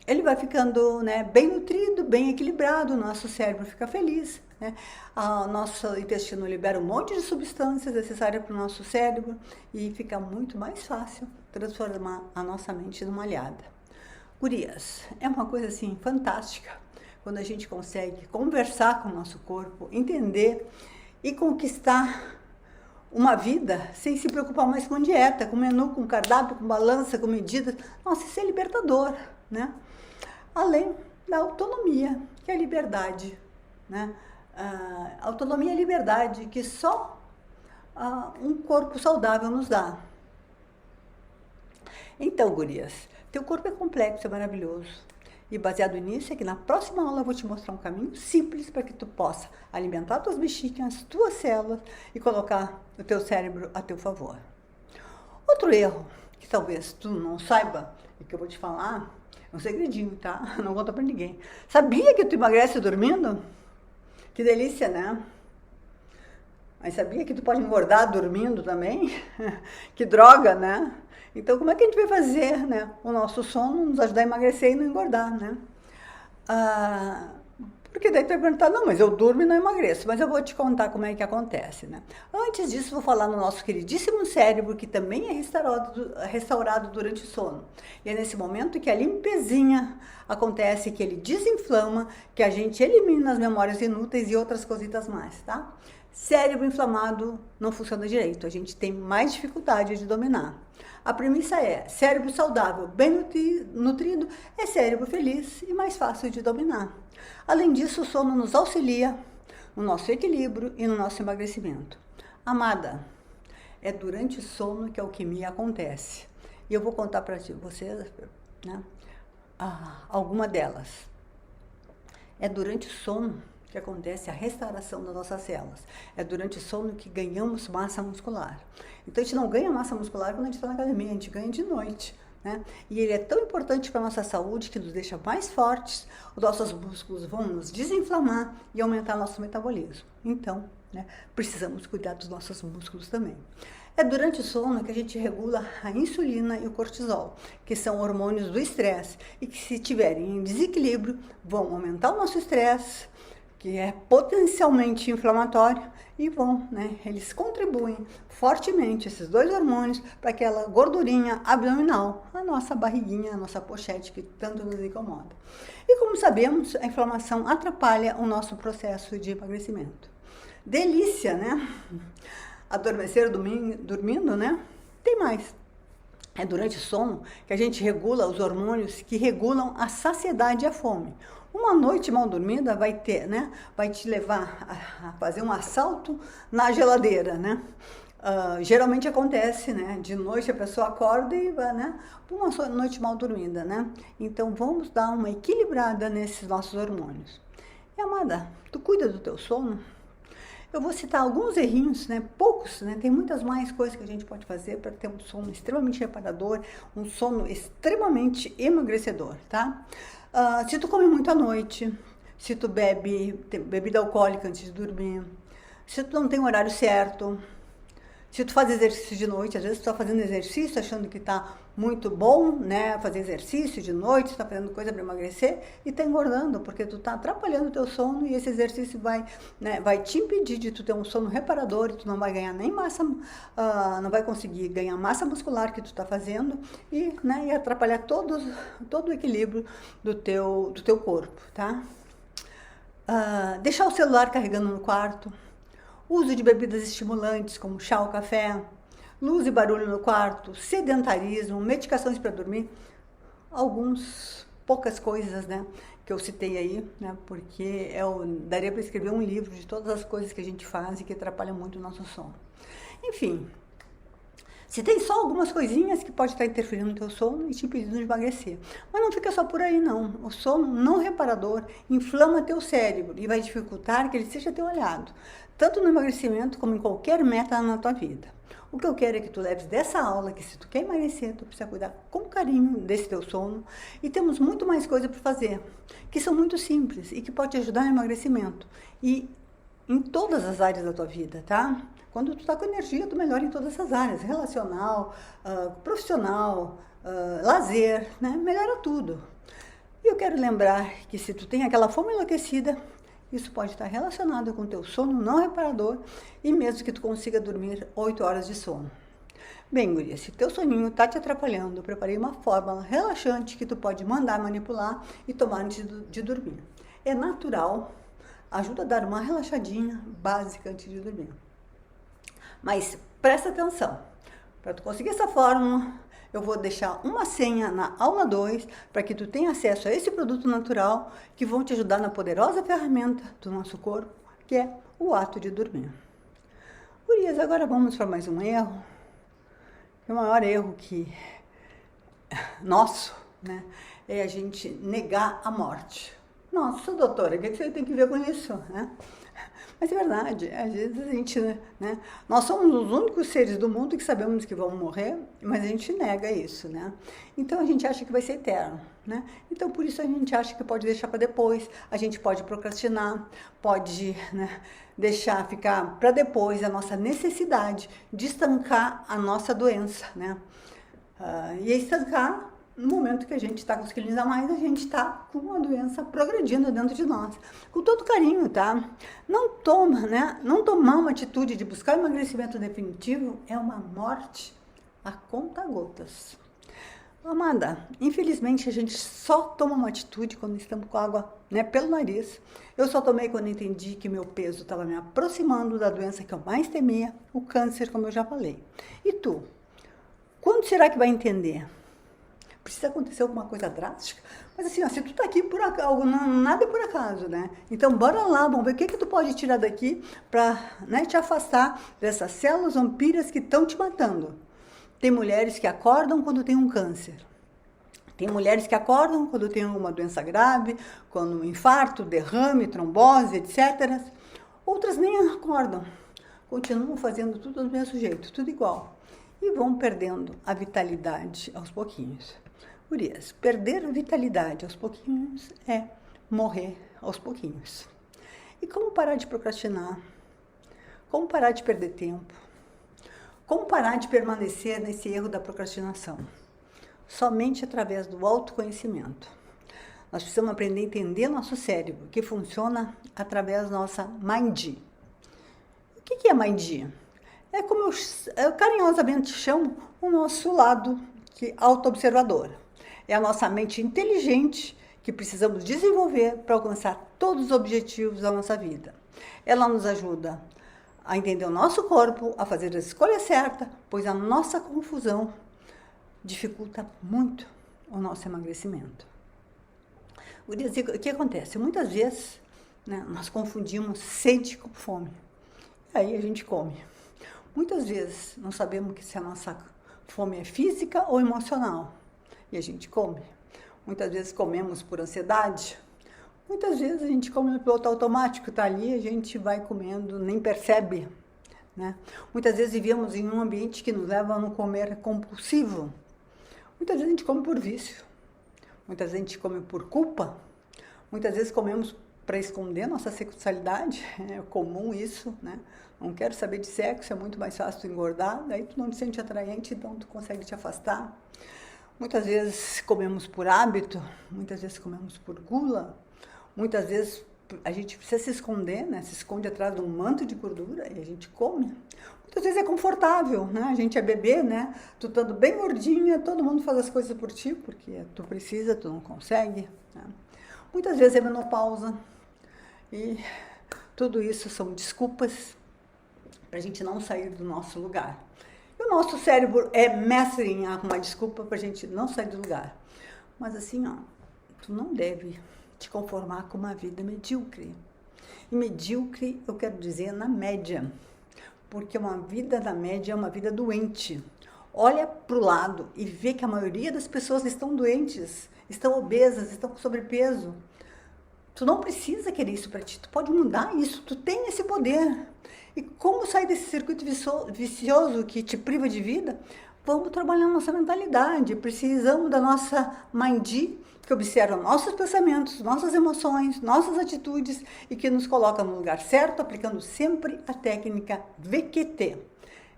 ele vai ficando, né, bem nutrido, bem equilibrado, o nosso cérebro fica feliz, né? O nosso intestino libera um monte de substâncias necessárias para o nosso cérebro e fica muito mais fácil transformar a nossa mente numa aliada. Gurias, é uma coisa assim fantástica quando a gente consegue conversar com o nosso corpo, entender e conquistar uma vida sem se preocupar mais com dieta, com menu, com cardápio, com balança, com medidas. Nossa, isso é libertador, né? Além da autonomia, que é a liberdade, né? Autonomia e liberdade que só um corpo saudável nos dá. Então, gurias, teu corpo é complexo, é maravilhoso. E baseado nisso, é que na próxima aula eu vou te mostrar um caminho simples para que tu possa alimentar tuas bexigas, tuas células e colocar o teu cérebro a teu favor. Outro erro que talvez tu não saiba e que eu vou te falar, é um segredinho, tá? Não conta pra ninguém. Sabia que tu emagrece dormindo? Que delícia, né? Mas sabia que tu pode engordar dormindo também? Que droga, né? Então, como é que a gente vai fazer, né? O nosso sono nos ajudar a emagrecer e não engordar, né? Porque daí tu vai perguntar, não, mas eu durmo e não emagreço. Mas eu vou te contar como é que acontece, né? Antes disso, vou falar no nosso queridíssimo cérebro, que também é restaurado durante o sono. E é nesse momento que a limpezinha acontece, que ele desinflama, que a gente elimina as memórias inúteis e outras cositas mais, tá? Cérebro inflamado não funciona direito, a gente tem mais dificuldade de dominar. A premissa é, cérebro saudável, bem nutrido, é cérebro feliz e mais fácil de dominar. Além disso, o sono nos auxilia no nosso equilíbrio e no nosso emagrecimento. Amada, é durante o sono que a alquimia acontece. E eu vou contar para vocês, né, alguma delas. É durante o sono que acontece a restauração das nossas células. É durante o sono que ganhamos massa muscular. Então, a gente não ganha massa muscular quando a gente está na academia, a gente ganha de noite, né? E ele é tão importante para a nossa saúde que nos deixa mais fortes, os nossos músculos vão nos desinflamar e aumentar nosso metabolismo. Então, né, precisamos cuidar dos nossos músculos também. É durante o sono que a gente regula a insulina e o cortisol, que são hormônios do estresse, e que se tiverem em desequilíbrio, vão aumentar o nosso estresse, que é potencialmente inflamatório, e eles contribuem fortemente, esses dois hormônios, para aquela gordurinha abdominal, a nossa barriguinha, a nossa pochete, que tanto nos incomoda. E como sabemos, a inflamação atrapalha o nosso processo de emagrecimento. Delícia, né? Adormecer dormindo, né? Tem mais. É durante o sono que a gente regula os hormônios que regulam a saciedade e a fome. Uma noite mal dormida vai te levar a fazer um assalto na geladeira, né? Geralmente acontece, né? De noite a pessoa acorda e vai, né? Uma noite mal dormida, né? Então vamos dar uma equilibrada nesses nossos hormônios. E amada, tu cuida do teu sono? Eu vou citar alguns errinhos, né? Poucos, né? Tem muitas mais coisas que a gente pode fazer para ter um sono extremamente reparador, um sono extremamente emagrecedor, tá? Se tu come muito à noite, se tu bebe bebida alcoólica antes de dormir, se tu não tem o horário certo, Se tu faz exercício de noite, às vezes tu tá fazendo exercício achando que tá muito bom, né? Fazer exercício de noite, tu tá fazendo coisa para emagrecer e tá engordando, porque tu tá atrapalhando o teu sono e esse exercício vai, né, vai te impedir de tu ter um sono reparador e tu não vai ganhar nem massa, não vai conseguir ganhar massa muscular que tu tá fazendo e, né, e atrapalhar todo o equilíbrio do teu corpo, tá? Deixar o celular carregando no quarto. Uso de bebidas estimulantes como chá ou café, luz e barulho no quarto, sedentarismo, medicações para dormir, poucas coisas, né, que eu citei aí, né, porque daria para escrever um livro de todas as coisas que a gente faz e que atrapalham muito o nosso sono. Enfim, se tem só algumas coisinhas que pode estar interferindo no teu sono e te impedindo de emagrecer. Mas não fica só por aí, não. O sono não reparador inflama teu cérebro e vai dificultar que ele seja teu aliado, tanto no emagrecimento como em qualquer meta na tua vida. O que eu quero é que tu leves dessa aula que se tu quer emagrecer, tu precisa cuidar com carinho desse teu sono. E temos muito mais coisa para fazer, que são muito simples e que pode te ajudar no emagrecimento. E em todas as áreas da tua vida, tá? Quando tu tá com energia, tu melhora em todas essas áreas, relacional, profissional, lazer, né? Melhora tudo. E eu quero lembrar que se tu tem aquela fome enlouquecida, isso pode estar relacionado com o teu sono não reparador e mesmo que tu consiga dormir 8 horas de sono. Bem, guria, se teu soninho tá te atrapalhando, eu preparei uma fórmula relaxante que tu pode mandar manipular e tomar antes de dormir. É natural, ajuda a dar uma relaxadinha básica antes de dormir. Mas presta atenção, para tu conseguir essa fórmula, eu vou deixar uma senha na aula 2 para que tu tenha acesso a esse produto natural que vão te ajudar na poderosa ferramenta do nosso corpo, que é o ato de dormir. Gurias, agora vamos para mais um erro. O maior erro nosso, né, é a gente negar a morte. Nossa, doutora, o que você tem que ver com isso, né? Mas é verdade, às vezes a gente, né? Nós somos os únicos seres do mundo que sabemos que vamos morrer, mas a gente nega isso, né? Então a gente acha que vai ser eterno, né? Então por isso a gente acha que pode deixar para depois, a gente pode procrastinar, pode, né, deixar ficar para depois a nossa necessidade de estancar a nossa doença, né? E estancar no momento que a gente está com os quilinhos a mais, a gente está com a doença progredindo dentro de nós. Com todo carinho, tá? Não tomar uma atitude de buscar emagrecimento definitivo é uma morte a conta-gotas. Amanda, infelizmente a gente só toma uma atitude quando estamos com água, né, pelo nariz. Eu só tomei quando entendi que meu peso estava me aproximando da doença que eu mais temia, o câncer, como eu já falei. E tu? Quando será que vai entender? Precisa acontecer alguma coisa drástica? Mas assim, ó, se tu tá aqui por acaso, nada é por acaso, né? Então bora lá, vamos ver o que tu pode tirar daqui para, né, te afastar dessas células vampiras que estão te matando. Tem mulheres que acordam quando tem um câncer. Tem mulheres que acordam quando tem alguma doença grave, quando um infarto, derrame, trombose, etc. Outras nem acordam. Continuam fazendo tudo do mesmo jeito, tudo igual. E vão perdendo a vitalidade aos pouquinhos. Gurias, perder a vitalidade aos pouquinhos é morrer aos pouquinhos. E como parar de procrastinar? Como parar de perder tempo? Como parar de permanecer nesse erro da procrastinação? Somente através do autoconhecimento. Nós precisamos aprender a entender nosso cérebro, que funciona através da nossa mind. O que é mind? É como eu carinhosamente chamo o nosso lado auto-observador. É a nossa mente inteligente que precisamos desenvolver para alcançar todos os objetivos da nossa vida. Ela nos ajuda a entender o nosso corpo, a fazer a escolha certa, pois a nossa confusão dificulta muito o nosso emagrecimento. O que acontece? Muitas vezes, né, nós confundimos sede com fome. E aí a gente come. Muitas vezes não sabemos se a nossa fome é física ou emocional. E a gente come. Muitas vezes comemos por ansiedade. Muitas vezes a gente come no piloto automático, está ali, a gente vai comendo, nem percebe, né? Muitas vezes vivemos em um ambiente que nos leva a não comer compulsivo. Muitas vezes a gente come por vício. Muitas vezes a gente come por culpa. Muitas vezes comemos para esconder nossa sexualidade, é comum isso, né? Não quero saber de sexo, é muito mais fácil tu engordar, daí tu não te sente atraente, então tu consegue te afastar. Muitas vezes comemos por hábito, muitas vezes comemos por gula, muitas vezes a gente precisa se esconder, né? Se esconde atrás de um manto de gordura e a gente come. Muitas vezes é confortável, né? A gente é bebê, né? Tu estando bem gordinha, todo mundo faz as coisas por ti, porque tu precisa, tu não consegue, né? Muitas vezes é menopausa e tudo isso são desculpas para a gente não sair do nosso lugar. E o nosso cérebro é mestre em arrumar desculpa para a gente não sair do lugar. Mas assim, ó, tu não deve te conformar com uma vida medíocre. E medíocre, eu quero dizer, na média. Porque uma vida na média é uma vida doente. Olha para o lado e vê que a maioria das pessoas estão doentes, estão obesas, estão com sobrepeso. Tu não precisa querer isso para ti, tu pode mudar isso, tu tem esse poder. E como sair desse circuito vicioso que te priva de vida? Vamos trabalhar nossa mentalidade, precisamos da nossa Mind, que observa nossos pensamentos, nossas emoções, nossas atitudes e que nos coloca no lugar certo, aplicando sempre a técnica VQT.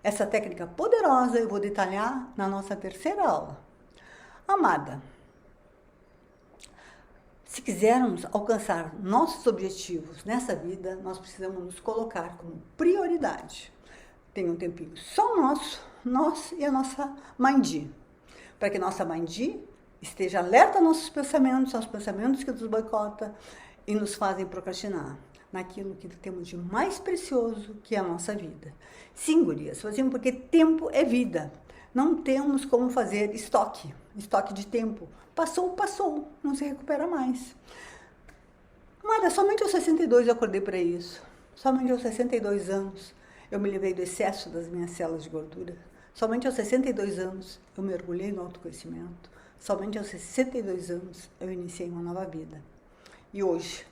Essa técnica poderosa eu vou detalhar na nossa terceira aula. Amada, se quisermos alcançar nossos objetivos nessa vida, nós precisamos nos colocar como prioridade. Tem um tempinho só nosso, nós e a nossa Mind. Para que nossa Mind esteja alerta aos nossos pensamentos, aos pensamentos que nos boicotam e nos fazem procrastinar naquilo que temos de mais precioso, que é a nossa vida. Sim, gurias, fazemos porque tempo é vida. Não temos como fazer estoque de tempo. Passou, não se recupera mais. Mas somente aos 62 eu acordei para isso. Somente aos 62 anos eu me livrei do excesso das minhas células de gordura. Somente aos 62 anos eu mergulhei no autoconhecimento. Somente aos 62 anos eu iniciei uma nova vida. E hoje,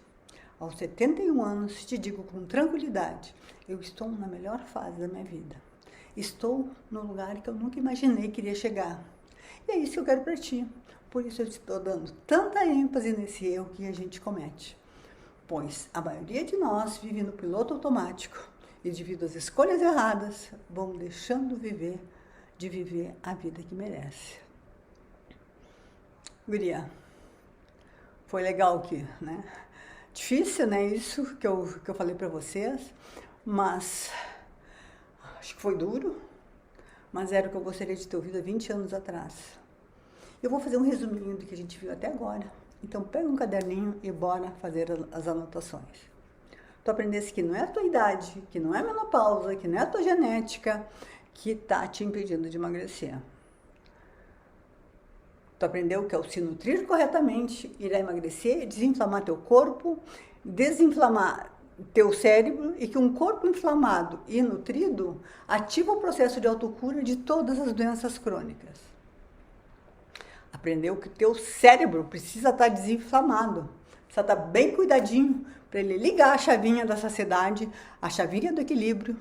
aos 71 anos, te digo com tranquilidade, eu estou na melhor fase da minha vida. Estou no lugar que eu nunca imaginei que iria chegar. E é isso que eu quero para ti. Por isso eu estou dando tanta ênfase nesse erro que a gente comete. Pois a maioria de nós vive no piloto automático e devido às escolhas erradas, vão deixando de viver a vida que merece. Guria, foi legal aqui, né? Difícil, né? Isso que eu falei para vocês, mas acho que foi duro, mas era o que eu gostaria de ter ouvido há 20 anos atrás. Eu vou fazer um resuminho do que a gente viu até agora. Então, pega um caderninho e bora fazer as anotações. Tu aprendesse que não é a tua idade, que não é a menopausa, que não é a tua genética que tá te impedindo de emagrecer. Tu aprendeu que ao se nutrir corretamente, irá emagrecer, desinflamar teu corpo, desinflamar teu cérebro e que um corpo inflamado e nutrido ativa o processo de autocura de todas as doenças crônicas. Aprendeu que o teu cérebro precisa estar desinflamado, precisa estar bem cuidadinho para ele ligar a chavinha da saciedade, a chavinha do equilíbrio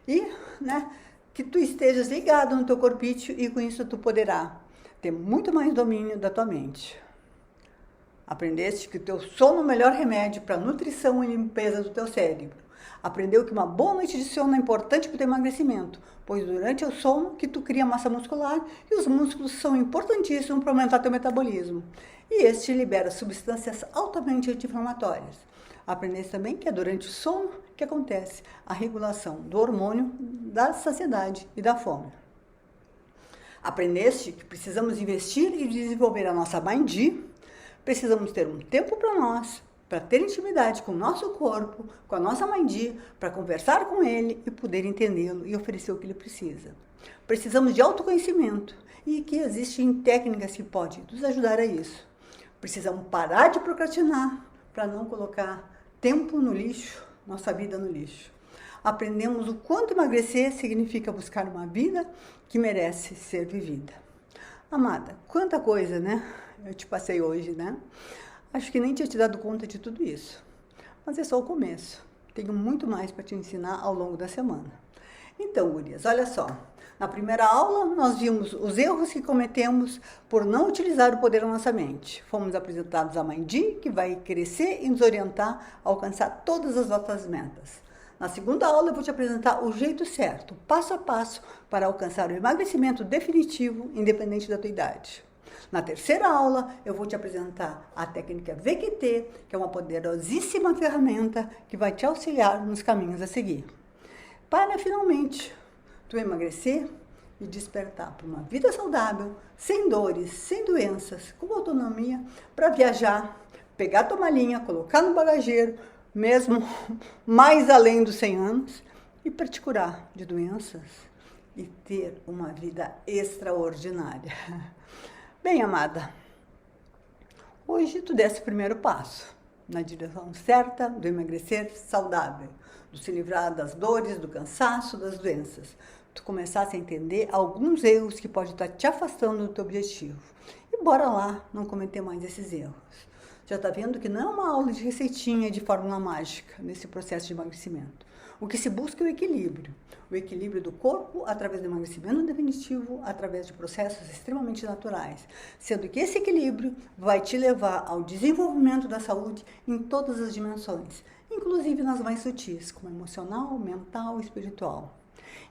e, né, que tu estejas ligado no teu corpício e com isso tu poderá ter muito mais domínio da tua mente. Aprendeste que o teu sono é o melhor remédio para a nutrição e limpeza do teu cérebro. Aprendeu que uma boa noite de sono é importante para o teu emagrecimento, pois durante o sono que tu cria massa muscular e os músculos são importantíssimos para aumentar teu metabolismo. E este libera substâncias altamente anti-inflamatórias. Aprendeste também que é durante o sono que acontece a regulação do hormônio da saciedade e da fome. Aprendeste que precisamos investir e desenvolver a nossa Mind. Precisamos ter um tempo para nós, para ter intimidade com o nosso corpo, com a nossa Mind, para conversar com ele e poder entendê-lo e oferecer o que ele precisa. Precisamos de autoconhecimento e que existem técnicas que podem nos ajudar a isso. Precisamos parar de procrastinar para não colocar tempo no lixo, nossa vida no lixo. Aprendemos o quanto emagrecer significa buscar uma vida que merece ser vivida. Amada, quanta coisa, né? Eu te passei hoje, né? Acho que nem tinha te dado conta de tudo isso. Mas é só o começo. Tenho muito mais para te ensinar ao longo da semana. Então, gurias, olha só. Na primeira aula, nós vimos os erros que cometemos por não utilizar o poder da nossa mente. Fomos apresentados a Mãe Di, que vai crescer e nos orientar a alcançar todas as nossas metas. Na segunda aula, eu vou te apresentar o jeito certo, passo a passo, para alcançar o emagrecimento definitivo, independente da tua idade. Na terceira aula, eu vou te apresentar a técnica VQT, que é uma poderosíssima ferramenta que vai te auxiliar nos caminhos a seguir. Para, finalmente, tu emagrecer e despertar para uma vida saudável, sem dores, sem doenças, com autonomia, para viajar, pegar tua malinha, colocar no bagageiro, mesmo mais além dos 100 anos, e para te curar de doenças e ter uma vida extraordinária. Bem, amada, hoje tu desse o primeiro passo na direção certa do emagrecer saudável, do se livrar das dores, do cansaço, das doenças. Tu começasse a entender alguns erros que podem estar te afastando do teu objetivo. E bora lá não cometer mais esses erros. Já está vendo que não é uma aula de receitinha de fórmula mágica nesse processo de emagrecimento. O que se busca é o equilíbrio. O equilíbrio do corpo através do emagrecimento definitivo, através de processos extremamente naturais. Sendo que esse equilíbrio vai te levar ao desenvolvimento da saúde em todas as dimensões, inclusive nas mais sutis, como emocional, mental e espiritual.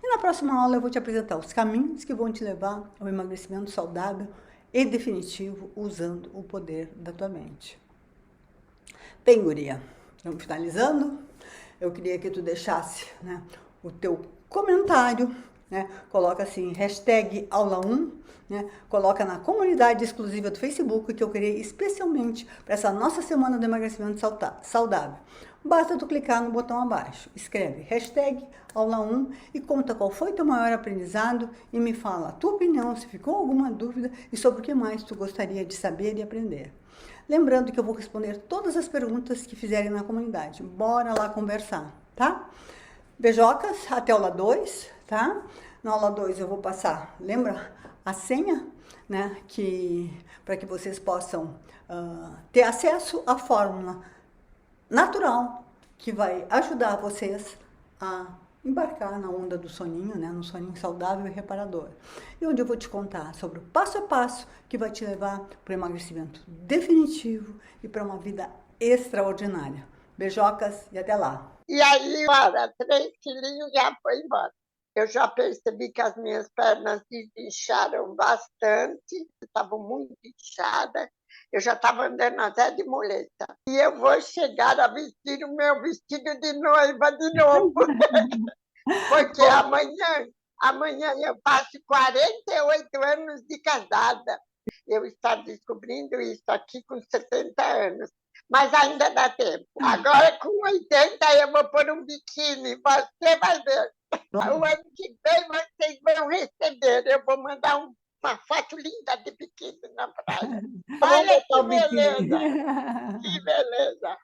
E na próxima aula eu vou te apresentar os caminhos que vão te levar ao emagrecimento saudável e definitivo usando o poder da tua mente. Bem, guria, estamos finalizando. Eu queria que tu deixasse, né, o teu comentário, né, coloca assim, hashtag aula 1, né, coloca na comunidade exclusiva do Facebook que eu criei especialmente para essa nossa semana do emagrecimento saudável. Basta tu clicar no botão abaixo, escreve hashtag aula 1 e conta qual foi teu maior aprendizado e me fala a tua opinião, se ficou alguma dúvida e sobre o que mais tu gostaria de saber e aprender. Lembrando que eu vou responder todas as perguntas que fizerem na comunidade. Bora lá conversar, tá? Beijocas, até aula 2, tá? Na aula 2 eu vou passar, lembra? A senha, né? Para que vocês possam ter acesso à fórmula natural que vai ajudar vocês a embarcar na onda do soninho, né, no soninho saudável e reparador. E onde eu vou te contar sobre o passo a passo que vai te levar para o emagrecimento definitivo e para uma vida extraordinária. Beijocas e até lá! E aí, olha, 3 quilinhos já foi embora. Eu já percebi que as minhas pernas desincharam bastante, estavam muito inchadas. Eu já estava andando até de muleta. E eu vou chegar a vestir o meu vestido de noiva de novo. Porque amanhã eu faço 48 anos de casada. Eu estou descobrindo isso aqui com 70 anos. Mas ainda dá tempo. Agora, com 80, eu vou pôr um biquíni. Você vai ver. O ano que vem, vocês vão receber. Eu vou mandar uma foto linda de biquíni na praia. Olha que beleza! Que beleza!